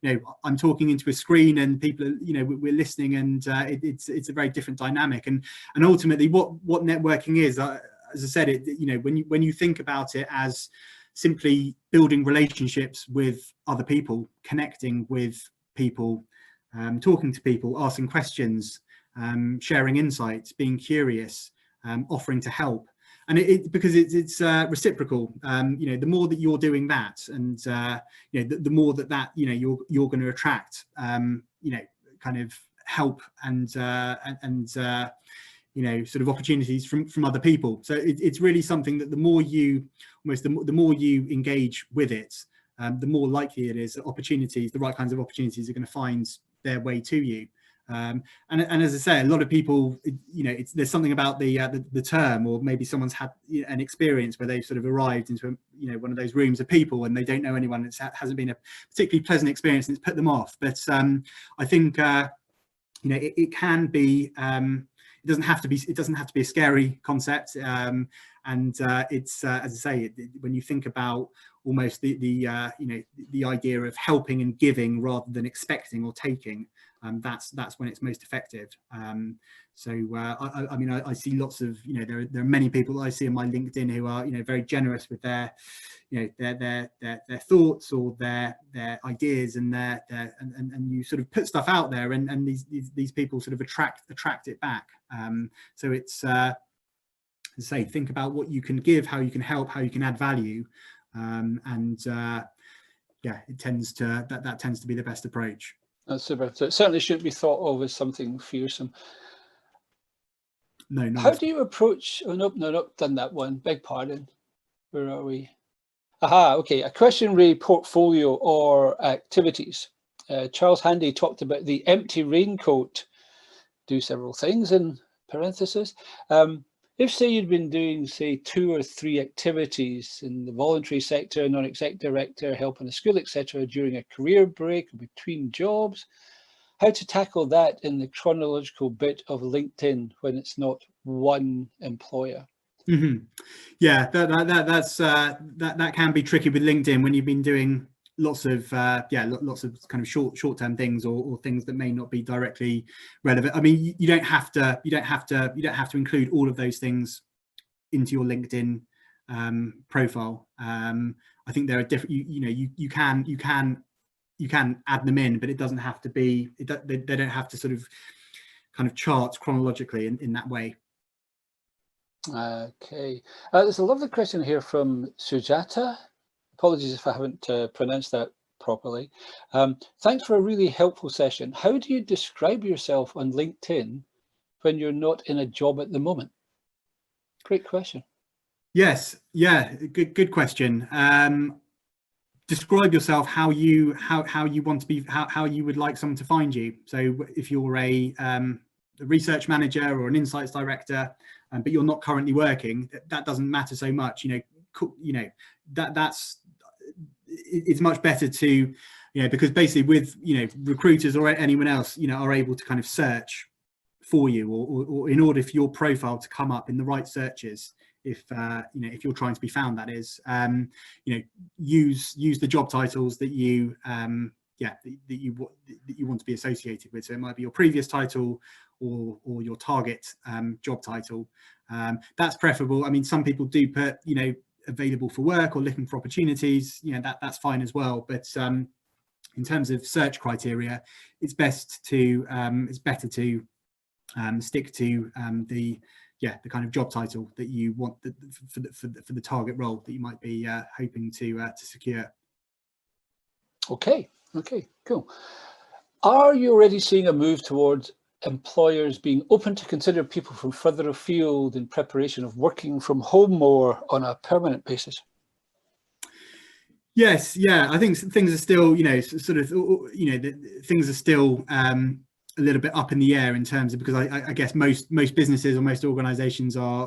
know, I'm talking into a screen and people are, you know, we're listening, and it's a very different dynamic. And ultimately, what networking is, as I said, you know, when you think about it as simply building relationships with other people, connecting with people, talking to people, asking questions, sharing insights, being curious, offering to help. And because it's reciprocal. You know, the more that you're doing that, and you know, the more that you know, you're going to attract you know, kind of help and you know, sort of opportunities from other people. So it's really something that the more you engage with it, the more likely it is that opportunities, the right kinds of opportunities, are going to find their way to you. And as I say, a lot of people, you know, there's something about the term, or maybe someone's had an experience where they've sort of arrived into you know, one of those rooms of people and they don't know anyone. It hasn't been a particularly pleasant experience and it's put them off. But I think you know, it can be. It doesn't have to be a scary concept. And it's as I say, when you think about almost the you know, the idea of helping and giving rather than expecting or taking, that's when it's most effective. I mean, I see lots of, you know, there are many people that I see on my LinkedIn who are, you know, very generous with their, you know, their thoughts or their ideas, and and you sort of put stuff out there, and these people sort of attract it back. So it's say, think about what you can give, how you can help, how you can add value, and yeah, it tends to that tends to be the best approach. That's super. So it certainly shouldn't be thought of as something fearsome. No, How do you approach? Oh, nope, done that one. Beg pardon. Where are we? Aha, okay. A questionnaire portfolio or activities. Charles Handy talked about the empty raincoat. Do several things in parenthesis. If, say, you'd been doing, say, 2 or 3 activities in the voluntary sector, non-exec director, help in a school, etc., during a career break or between jobs, how to tackle that in the chronological bit of LinkedIn when it's not one employer? Mm-hmm. Yeah, that can be tricky with LinkedIn when you've been doing lots of lots of kind of short-term things, or things that may not be directly relevant. I mean, you don't have to include all of those things into your LinkedIn profile. I think there are different, you know, you can add them in, but it doesn't have to be, they don't have to sort of kind of chart chronologically in that way. Okay, there's a lovely question here from Sujata. Apologies if I haven't pronounced that properly. Thanks for a really helpful session. How do you describe yourself on LinkedIn when you're not in a job at the moment? Great question. Yes, yeah, good question. Describe yourself how you want to be, how you would like someone to find you. So if you're a research manager or an insights director, but you're not currently working, that doesn't matter so much. It's much better to, because basically with recruiters or anyone else are able to kind of search for you, or in order for your profile to come up in the right searches, if you're trying to be found, that is, use the job titles that you want to be associated with. So it might be your previous title or your target job title. That's preferable. I mean, some people do put available for work or looking for opportunities. That's fine as well. But in terms of search criteria, it's better to stick to the kind of job title that you want for the target role that you might be hoping to secure. Okay, cool. Are you already seeing a move towards employers being open to consider people from further afield in preparation of working from home more on a permanent basis? Yes, yeah, I think things are still, things are still a little bit up in the air in terms of, because I guess most businesses or most organizations are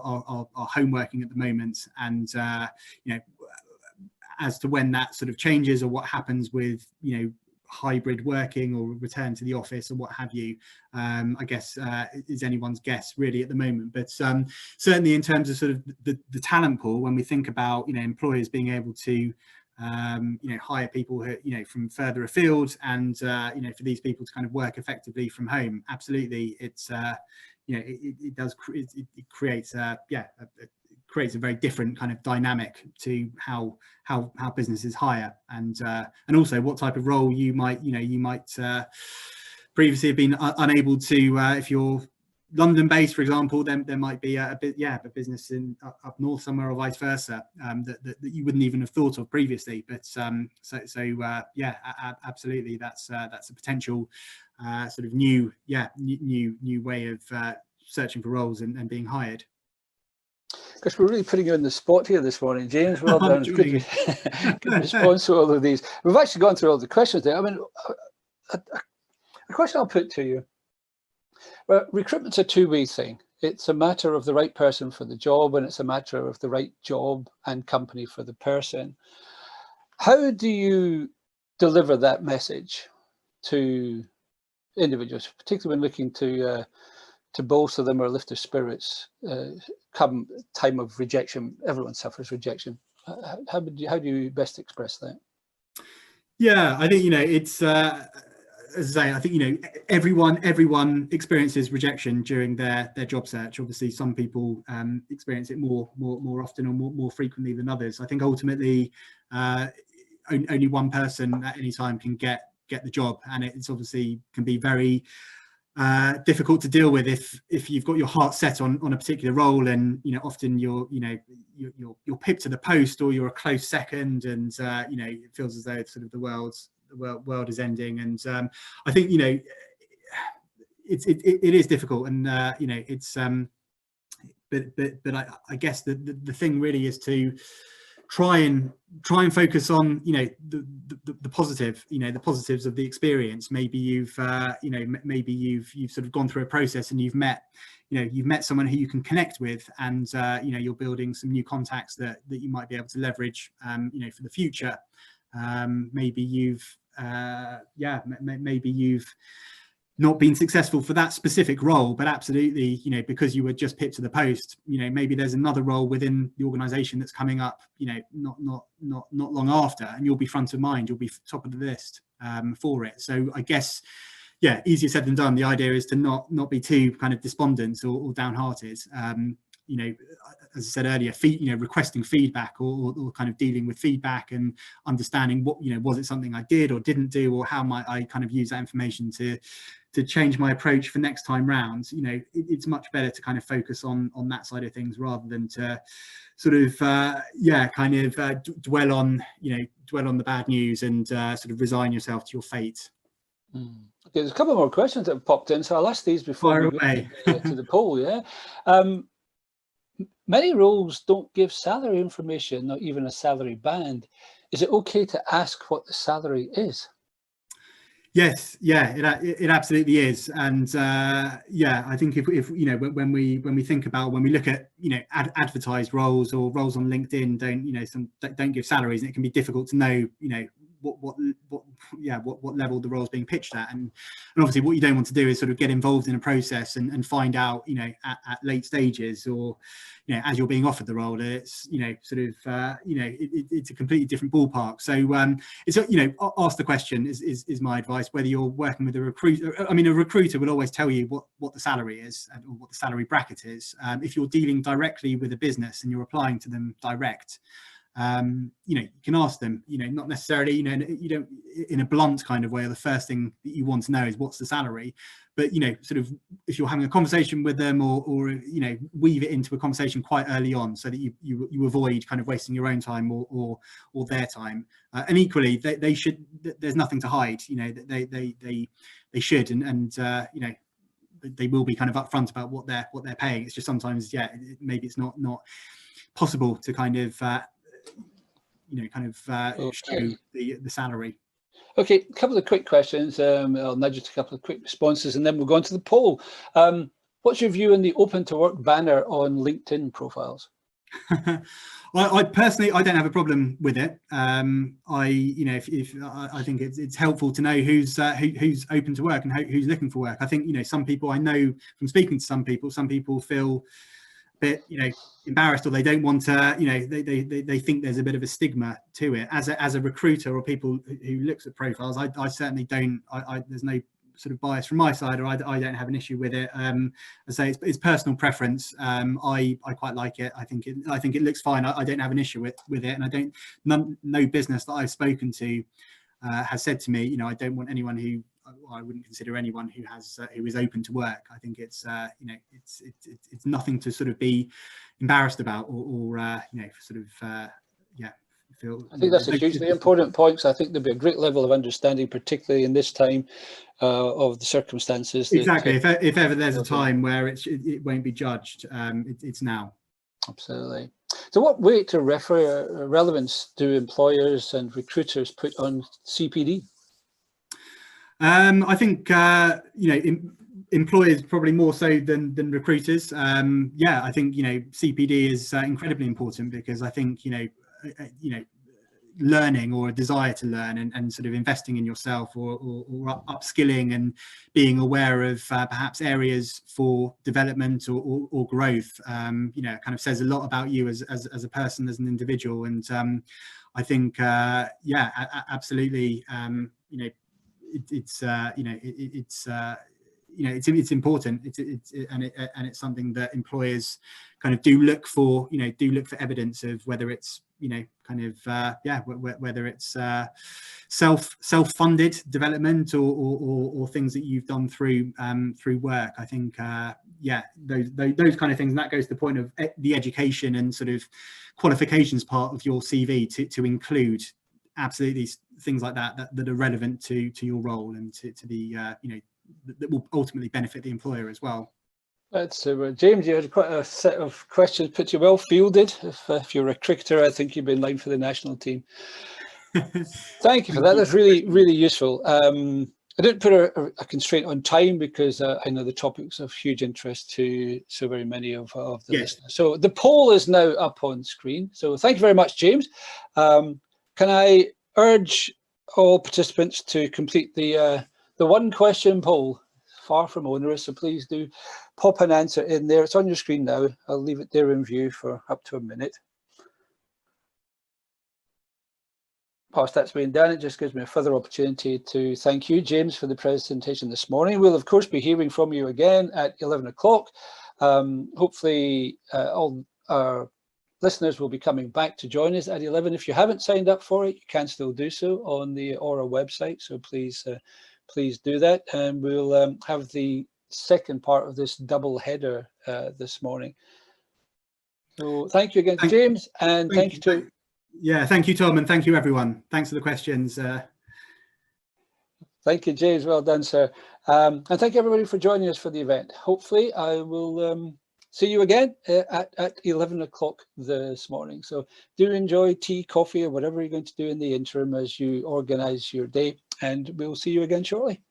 home working at the moment, and as to when that sort of changes or what happens with hybrid working or return to the office or what have you, I guess is anyone's guess really at the moment. But certainly in terms of sort of the talent pool, when we think about employers being able to hire people who, from further afield, and for these people to kind of work effectively from home, absolutely, it's it creates creates a very different kind of dynamic to how businesses hire, and also what type of role you might previously have been unable to, if you're London based, for example, then there might be a business in up north somewhere, or vice versa, that you wouldn't even have thought of previously. But absolutely, that's a potential sort of new way of searching for roles and being hired. Because we're really putting you on the spot here this morning, James. Well done. Good response to all of these. We've actually gone through all the questions there. I mean, a question I'll put to you. Well, recruitment's a two-way thing. It's a matter of the right person for the job, and it's a matter of the right job and company for the person. How do you deliver that message to individuals, particularly when looking to bolster them or lift their spirits come time of rejection? Everyone suffers rejection. How do you best express that? Yeah, I think it's as I say, I think everyone experiences rejection during their job search. Obviously, some people experience it more often or more frequently than others. I think ultimately only one person at any time can get the job, and it's obviously can be very difficult to deal with if you've got your heart set on a particular role, and often you're pipped to the post, or you're a close second, and it feels as though sort of the world is ending. And I think it is difficult, and it's but I guess the thing really is to try and focus on the positive, the positives of the experience. Maybe you've sort of gone through a process, and you've met someone who you can connect with, and you're building some new contacts that you might be able to leverage for the future. Maybe you've not been successful for that specific role, but absolutely, because you were just pipped to the post, maybe there's another role within the organization that's coming up, not long after, and you'll be front of mind, you'll be top of the list for it. So I guess, easier said than done. The idea is to not be too kind of despondent or downhearted. As I said earlier, requesting feedback, or kind of dealing with feedback and understanding what, was it something I did or didn't do, or how might I kind of use that information to change my approach for next time round, you know, it's much better to kind of focus on that side of things rather than to sort of dwell on the bad news and sort of resign yourself to your fate. Okay, there's a couple more questions that have popped in, so I'll ask these before we go to the poll. Yeah, many roles don't give salary information, not even a salary band. Is it okay to ask what the salary is? Yes, yeah, it absolutely is, and yeah, I think if you know, when we look at, you know, advertised roles or roles on LinkedIn, don't give salaries, and it can be difficult to know, you know, what level the role's being pitched at, and obviously what you don't want to do is sort of get involved in a process and find out, you know, at late stages, or, you know, as you're being offered the role, it's, you know, sort of it's a completely different ballpark. So it's, you know, ask the question is my advice, whether you're working with a recruiter. I mean, a recruiter will always tell you what the salary is, or what the salary bracket is. If you're dealing directly with a business and you're applying to them direct, you know, you can ask them, you know, not necessarily, you know, you don't in a blunt kind of way, the first thing that you want to know is what's the salary, but, you know, sort of if you're having a conversation with them, or you know, weave it into a conversation quite early on, so that you avoid kind of wasting your own time or their time, and equally they should, there's nothing to hide, you know, they should, and you know, they will be kind of upfront about what they're paying. It's just sometimes, yeah, maybe it's not possible to kind of show the salary. Okay, a couple of quick questions. I'll nudge it to a couple of quick responses, and then we'll go on to the poll. What's your view on the open to work banner on LinkedIn profiles? I personally, I don't have a problem with it. You know, if I think it's helpful to know who's open to work and who's looking for work. I think, you know, some people, I know from speaking to some people feel a bit, you know, embarrassed, or they don't want to, you know, they think there's a bit of a stigma to it. As a recruiter, or people who looks at profiles, I certainly don't. There's no sort of bias from my side, or I don't have an issue with it. I say it's personal preference. I quite like it. I think it looks fine. I don't have an issue with it, and no business that I've spoken to has said to me, you know, I don't want anyone who, I wouldn't consider anyone who is open to work. I think it's you know, it's nothing to sort of be embarrassed about, or you know, sort of yeah. I think that's a hugely important point. So I think there'll be a great level of understanding, particularly in this time of the circumstances. Exactly. If ever there's a time where it won't be judged, it's now. Absolutely. So what weight or relevance do employers and recruiters put on CPD? I think you know, employers probably more so than recruiters. Yeah, I think, you know, CPD is incredibly important, because I think, you know, learning, or a desire to learn, and sort of investing in yourself, or upskilling, and being aware of perhaps areas for development or growth, you know, kind of says a lot about you as a person, as an individual. And I think yeah, absolutely, you know, it's you know, it's you know, it's important. It's something that employers kind of do look for, you know, evidence of, whether it's, you know, kind of yeah, whether it's self-funded development, or things that you've done through work. I think yeah, those kind of things, and that goes to the point of the education and sort of qualifications part of your CV, to include absolutely things like that are relevant to your role, and to the you know, that will ultimately benefit the employer as well. That's James, you had quite a set of questions put to you, well fielded. If you're a cricketer, I think you've been line for the national team. Thank you for that. That's really, really useful. I didn't put a constraint on time, because I know the topic's of huge interest to so very many of the listeners. So the poll is now up on screen. So thank you very much, James. Can I urge all participants to complete the one question poll? Far from onerous, so please do pop an answer in there. It's on your screen now. I'll leave it there in view for up to a minute. Whilst that's being done, it just gives me a further opportunity to thank you, James, for the presentation this morning. We'll, of course, be hearing from you again at 11 o'clock. Hopefully, all our listeners will be coming back to join us at 11. If you haven't signed up for it, you can still do so on the Aura website. So please please do that, and we'll have the second part of this double header this morning. So thank you again, James, and thank you to... Yeah, thank you, Tom, and thank you, everyone. Thanks for the questions. Thank you, James. Well done, sir. And thank you, everybody, for joining us for the event. Hopefully, I will see you again at 11 o'clock this morning. So do enjoy tea, coffee, or whatever you're going to do in the interim as you organise your day. And we'll see you again shortly.